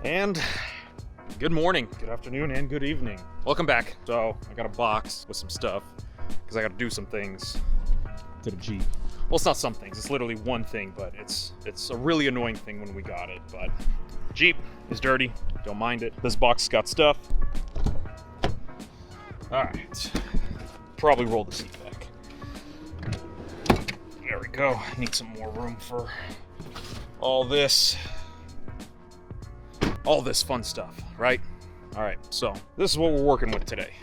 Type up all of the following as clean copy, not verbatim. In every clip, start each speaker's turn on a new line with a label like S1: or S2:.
S1: And good morning,
S2: Good afternoon and good evening.
S1: welcome back. So I got a box with some stuff because I got to do some things to the Jeep. Well, it's not some things, it's literally one thing, but it's a really annoying thing when we got it. But Jeep is dirty, don't mind it. This box got stuff. All right, probably roll the seat back. There we go. Need some more room for all this fun stuff, right? All right, so this is what we're working with today.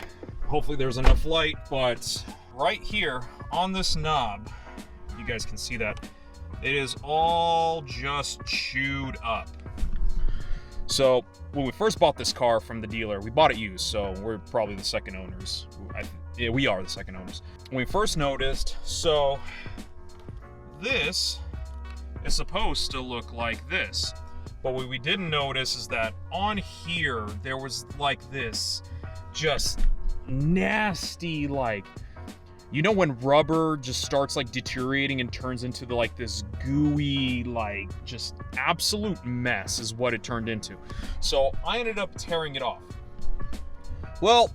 S1: Hopefully there's enough light, but right here on this knob, you guys can see that it is all just chewed up. So when we first bought this car from the dealer, we bought it used, so we're probably the second owners. Yeah, we are the second owners. When we first noticed, so this is supposed to look like this. But what we didn't notice is that on here, there was like this just nasty, like, you know when rubber just starts like deteriorating and turns into like this gooey, like just absolute mess is what it turned into. So I ended up tearing it off. Well,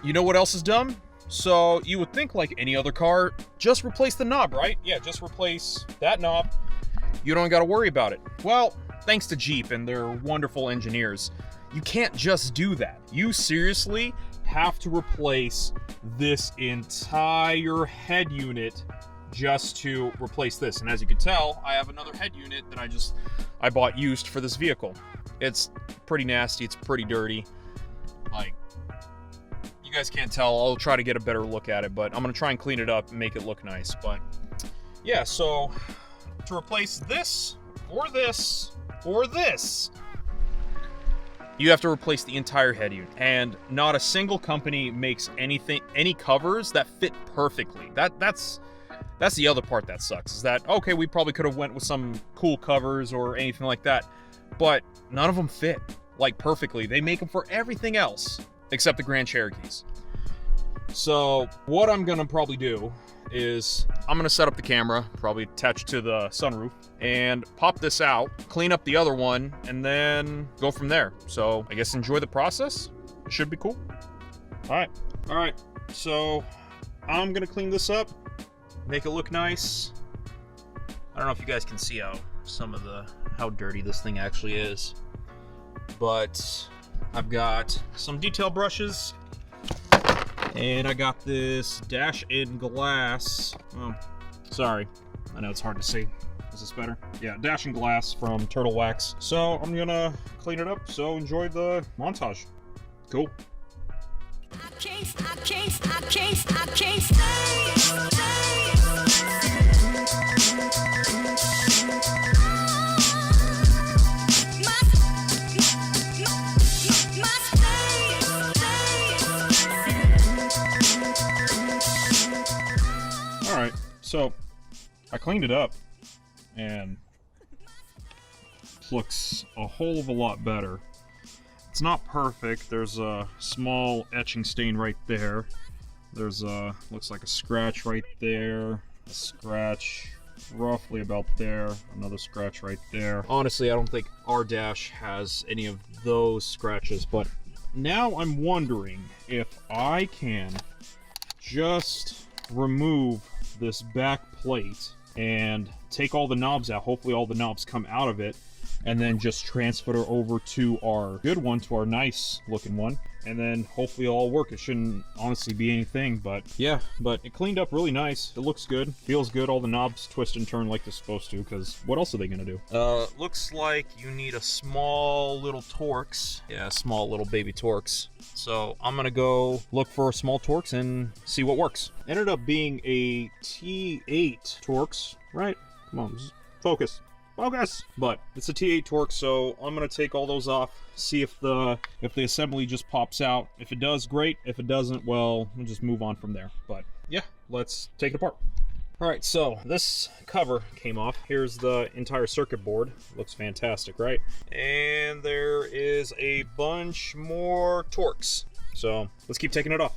S1: you know what else is dumb? So you would think like any other car, just replace the knob, right? Yeah, just replace that knob. You don't got to worry about it. Well, thanks to Jeep and their wonderful engineers, you can't just do that. You seriously have to replace this entire head unit just to replace this. And as you can tell, I have another head unit that I bought used for this vehicle. It's pretty nasty, it's pretty dirty. Like, you guys can't tell. I'll try to get a better look at it, but I'm gonna try and clean it up and make it look nice. But yeah, so to replace this or this, or this, you have to replace the entire head unit, and not a single company makes any covers that fit perfectly. That's the other part that sucks, is that, okay, we probably could have went with some cool covers or anything like that, but none of them fit like perfectly. They make them for everything else except the Grand Cherokees. So what I'm gonna probably do is I'm gonna set up the camera, probably attach to the sunroof, and pop this out, clean up the other one, and then go from there. So I guess enjoy the process. It should be cool. All right, so I'm gonna clean this up, make it look nice. I don't know if you guys can see how dirty this thing actually is, but I've got some detail brushes, and I got this dash in glass. Oh, sorry. I know it's hard to see. Is this better? Yeah, dash in glass from Turtle Wax. So I'm gonna clean it up, so enjoy the montage. Cool. Alright, so I cleaned it up, and it looks a whole of a lot better. It's not perfect. There's a small etching stain right there. There's looks like a scratch right there, a scratch roughly about there, another scratch right there. Honestly, I don't think our dash has any of those scratches, but now I'm wondering if I can just remove this back plate and take all the knobs out. Hopefully all the knobs come out of it, and then just transfer it over to our good one, to our nice looking one, and then hopefully it'll all work. It shouldn't honestly be anything, but yeah, but it cleaned up really nice. It looks good, feels good. All the knobs twist and turn like they're supposed to, because what else are they gonna do? Looks like you need a small little Torx. Yeah, small little baby Torx. So I'm gonna go look for a small Torx and see what works. Ended up being a T8 Torx, right? Come on, focus. But it's a T8 Torx, so I'm gonna take all those off, see if the assembly just pops out. If it does, great. If it doesn't, well, we'll just move on from there. But yeah, let's take it apart. All right, so this cover came off. Here's the entire circuit board. Looks fantastic, right? And there is a bunch more Torx. So let's keep taking it off.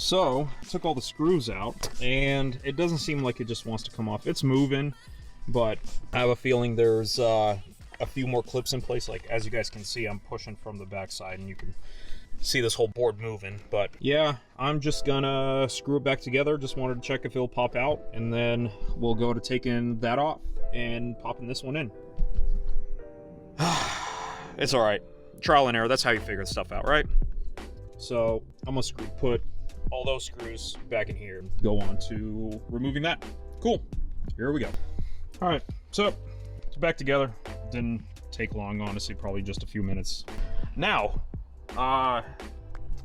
S1: So, took all the screws out, and it doesn't seem like it just wants to come off. It's moving, but I have a feeling there's a few more clips in place. Like, as you guys can see, I'm pushing from the backside, and you can see this whole board moving. But yeah, I'm just gonna screw it back together. Just wanted to check if it'll pop out, and then we'll go to taking that off and popping this one in. It's all right. Trial and error. That's how you figure stuff out, right? So I'm gonna put all those screws back in here and go on to removing that. Cool. Here we go. All right. So it's back together. Didn't take long, honestly. Probably just a few minutes. Now, I'm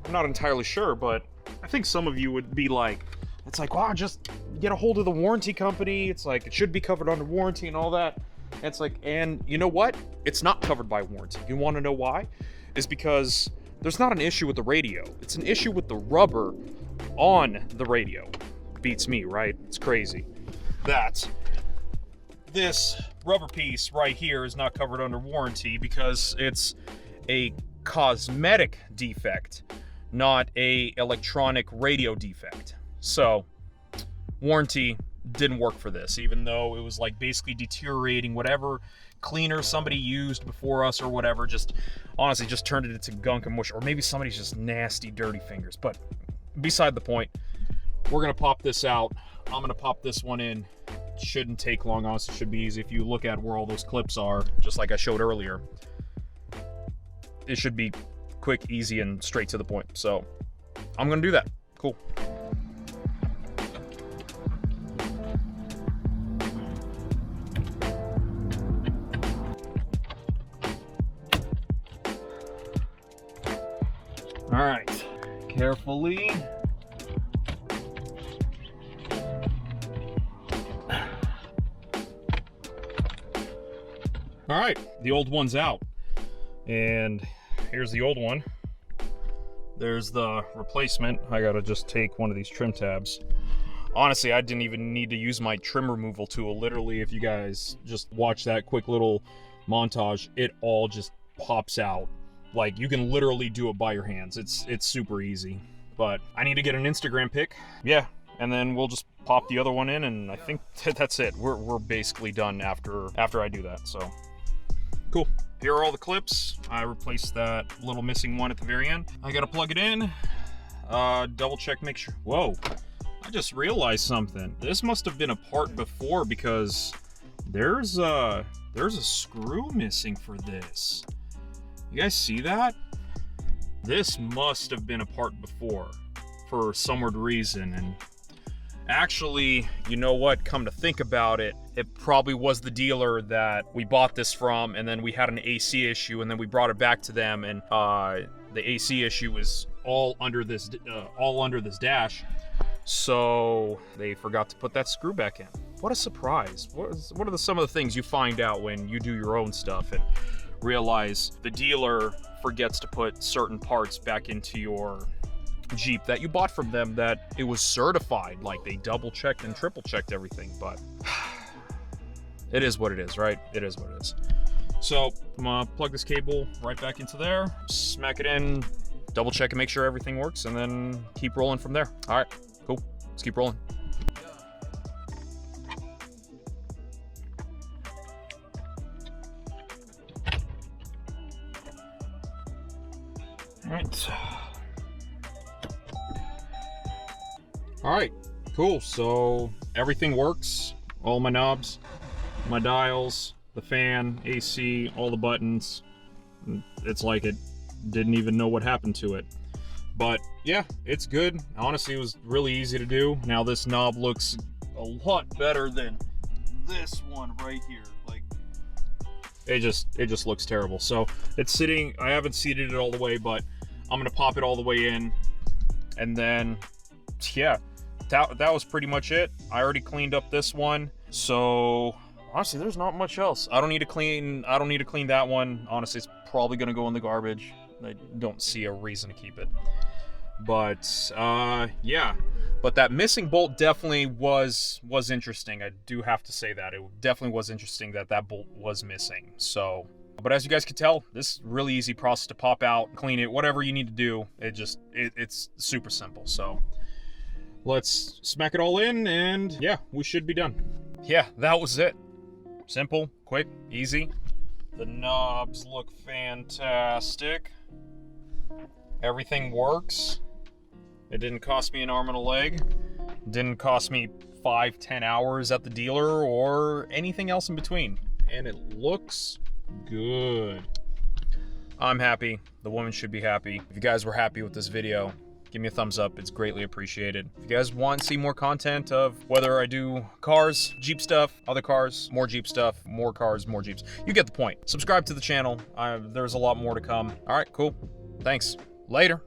S1: not entirely sure, but I think some of you would be like, it's like, wow, just get a hold of the warranty company. It's like, it should be covered under warranty and all that. And it's like, and you know what? It's not covered by warranty. You want to know why? Is because there's not an issue with the radio. It's an issue with the rubber on the radio. Beats me, right? It's crazy. That this rubber piece right here is not covered under warranty because it's a cosmetic defect, not a electronic radio defect. So warranty didn't work for this, even though it was like basically deteriorating whatever cleaner somebody used before us or whatever, just honestly just turned it into gunk and mush, or maybe somebody's just nasty dirty fingers. But beside the point, we're gonna pop this out. I'm gonna pop this one in. Shouldn't take long, honestly. Should be easy. If you look at where all those clips are, just like I showed earlier, it should be quick, easy, and straight to the point. So I'm gonna do that. Cool. All right, carefully. All right, the old one's out. And here's the old one. There's the replacement. I gotta just take one of these trim tabs. Honestly, I didn't even need to use my trim removal tool. Literally, if you guys just watch that quick little montage, it all just pops out. Like, you can literally do it by your hands. It's super easy. But I need to get an Instagram pic. Yeah, and then we'll just pop the other one in, and I think that's it. We're basically done after I do that, so cool. Here are all the clips. I replaced that little missing one at the very end. I gotta plug it in, double check, make sure. Whoa, I just realized something. This must have been a part before, because there's a screw missing for this. You guys see that? This must have been a part before for some weird reason. And actually, you know what? Come to think about it, it probably was the dealer that we bought this from, and then we had an AC issue, and then we brought it back to them, and the AC issue was all under this dash. So they forgot to put that screw back in. What a surprise! What are some of the things you find out when you do your own stuff and realize the dealer forgets to put certain parts back into your Jeep that you bought from them, that it was certified, like they double checked and triple checked everything. But it is what it is, right? It is what it is. So I'm gonna plug this cable right back into there, smack it in, double check and make sure everything works, and then keep rolling from there. All right, cool, let's keep rolling. All right, cool. So everything works. All my knobs, my dials, the fan, AC, all the buttons. It's like it didn't even know what happened to it. But yeah, it's good. Honestly, it was really easy to do. Now this knob looks a lot better than this one right here. Like, it just looks terrible. So it's sitting, I haven't seated it all the way, but I'm gonna pop it all the way in, and then yeah, that was pretty much it. I already cleaned up this one, so honestly there's not much else. I don't need to clean that one. Honestly, it's probably gonna go in the garbage. I don't see a reason to keep it. But yeah, but that missing bolt definitely was interesting. I do have to say that it definitely was interesting that bolt was missing. So, but as you guys can tell, this is really easy process to pop out, clean it, whatever you need to do. It's super simple. So let's smack it all in, and yeah, we should be done. Yeah, that was it. Simple, quick, easy. The knobs look fantastic. Everything works. It didn't cost me an arm and a leg. It didn't cost me 5-10 hours at the dealer or anything else in between. And it looks good. I'm happy. The woman should be happy. If you guys were happy with this video, give me a thumbs up. It's greatly appreciated. If you guys want to see more content of whether I do cars, Jeep stuff, other cars, more Jeep stuff, more cars, more Jeeps, you get the point. Subscribe to the channel. There's a lot more to come. All right, cool. Thanks. Later.